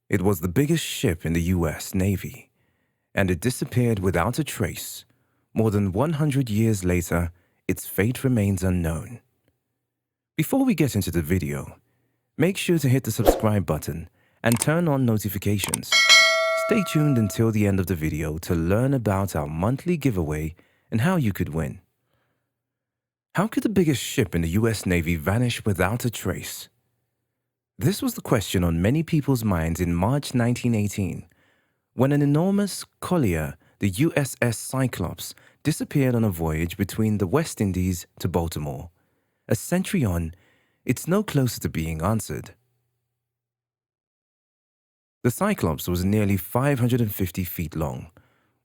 It was the biggest ship in the U.S. Navy, and it disappeared without a trace. More than 100 years later, its fate remains unknown. Before we get into the video, make sure to hit the subscribe button and turn on notifications. Stay tuned until the end of the video to learn about our monthly giveaway and how you could win. How could the biggest ship in the U.S. Navy vanish without a trace? This was the question on many people's minds in March 1918, when an enormous collier, the USS Cyclops, disappeared on a voyage between the West Indies to Baltimore. A century on, it's no closer to being answered. The Cyclops was nearly 550 feet long,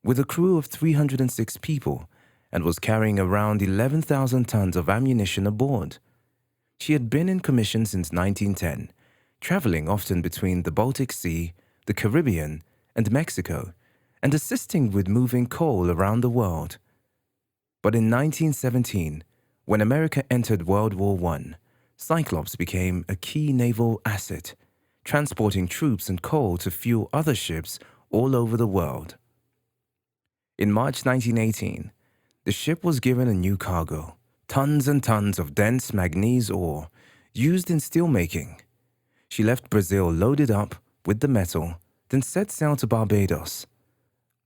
with a crew of 306 people, and was carrying around 11,000 tons of ammunition aboard. She had been in commission since 1910, traveling often between the Baltic Sea, the Caribbean, and Mexico, and assisting with moving coal around the world. But in 1917, when America entered World War I, Cyclops became a key naval asset, transporting troops and coal to fuel other ships all over the world. In March 1918, the ship was given a new cargo, tons and tons of dense manganese ore used in steelmaking. She left Brazil loaded up with the metal, then set sail to Barbados.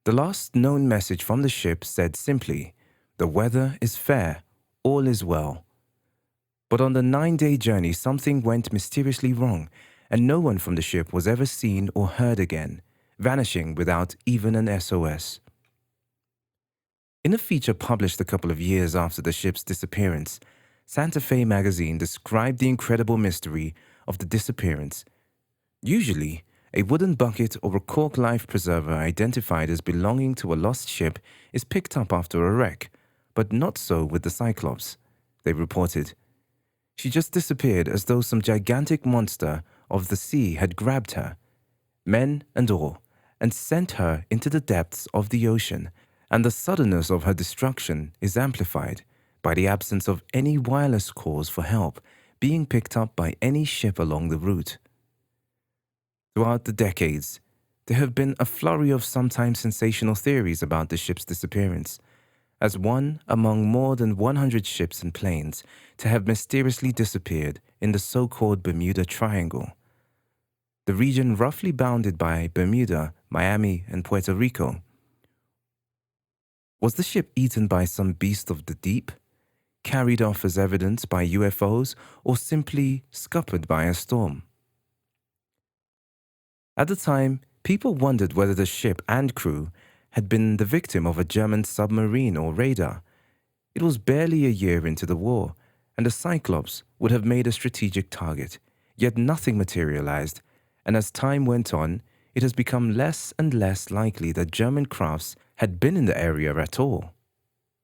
The last known message from the ship said simply, "The weather is fair, all is well." But on the 9-day journey, something went mysteriously wrong, and no one from the ship was ever seen or heard again, vanishing without even an SOS. In a feature published a couple of years after the ship's disappearance, Santa Fe magazine described the incredible mystery of the disappearance. Usually, a wooden bucket or a cork life preserver identified as belonging to a lost ship is picked up after a wreck, but not so with the Cyclops, they reported. She just disappeared as though some gigantic monster of the sea had grabbed her, men and all, and sent her into the depths of the ocean, and the suddenness of her destruction is amplified by the absence of any wireless calls for help being picked up by any ship along the route. Throughout the decades, there have been a flurry of sometimes sensational theories about the ship's disappearance, as one among more than 100 ships and planes to have mysteriously disappeared in the so-called Bermuda Triangle, the region roughly bounded by Bermuda, Miami, and Puerto Rico. Was the ship eaten by some beast of the deep, carried off as evidence by UFOs, or simply scuppered by a storm? At the time, people wondered whether the ship and crew had been the victim of a German submarine or radar. It was barely a year into the war, and the Cyclops would have made a strategic target, yet nothing materialized, and as time went on, it has become less and less likely that German crafts had been in the area at all.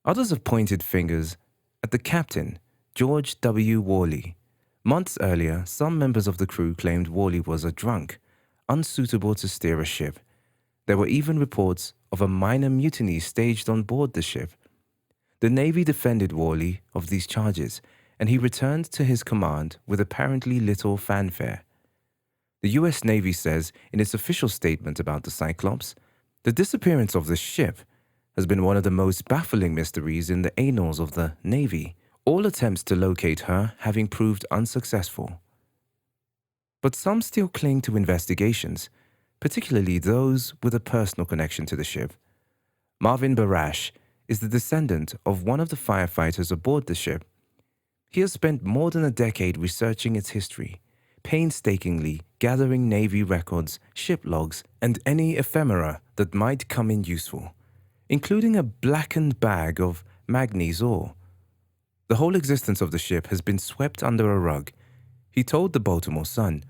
Others have pointed fingers at the captain, George W. Worley. Months earlier, some members of the crew claimed Worley was a drunk, unsuitable to steer a ship. There were even reports of a minor mutiny staged on board the ship. The Navy defended Worley of these charges, and he returned to his command with apparently little fanfare. The U.S. Navy says in its official statement about the Cyclops, the disappearance of the ship has been one of the most baffling mysteries in the annals of the Navy, all attempts to locate her having proved unsuccessful. But some still cling to investigations, particularly those with a personal connection to the ship. Marvin Barash is the descendant of one of the firefighters aboard the ship. He has spent more than a decade researching its history, painstakingly gathering Navy records, ship logs, and any ephemera that might come in useful, including a blackened bag of manganese ore. The whole existence of the ship has been swept under a rug. He told the Baltimore Sun,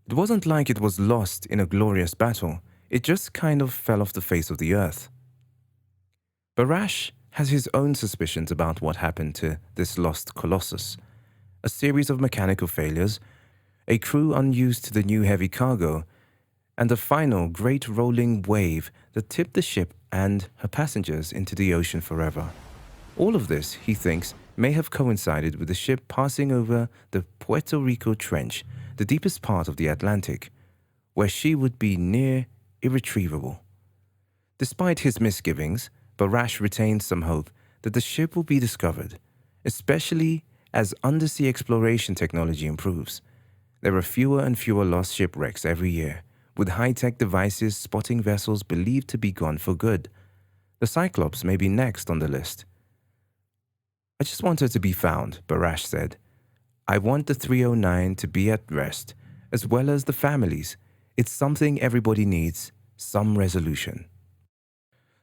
"It wasn't like it was lost in a glorious battle. It just kind of fell off the face of the earth." Barash has his own suspicions about what happened to this lost colossus. A series of mechanical failures, a crew unused to the new heavy cargo, and a final great rolling wave that tipped the ship and her passengers into the ocean forever. All of this, he thinks, may have coincided with the ship passing over the Puerto Rico Trench, the deepest part of the Atlantic. where she would be near irretrievable. Despite his misgivings, Barash retained some hope that the ship will be discovered, especially as undersea exploration technology improves. There are fewer and fewer lost shipwrecks every year, with high-tech devices spotting vessels believed to be gone for good. The Cyclops may be next on the list. "I just want her to be found," Barash said. "I want the 309 to be at rest, as well as the families. It's something everybody needs, some resolution."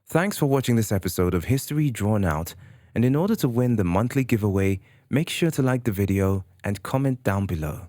Thanks for watching this episode of History Drawn Out, and in order to win the monthly giveaway, make sure to like the video and comment down below.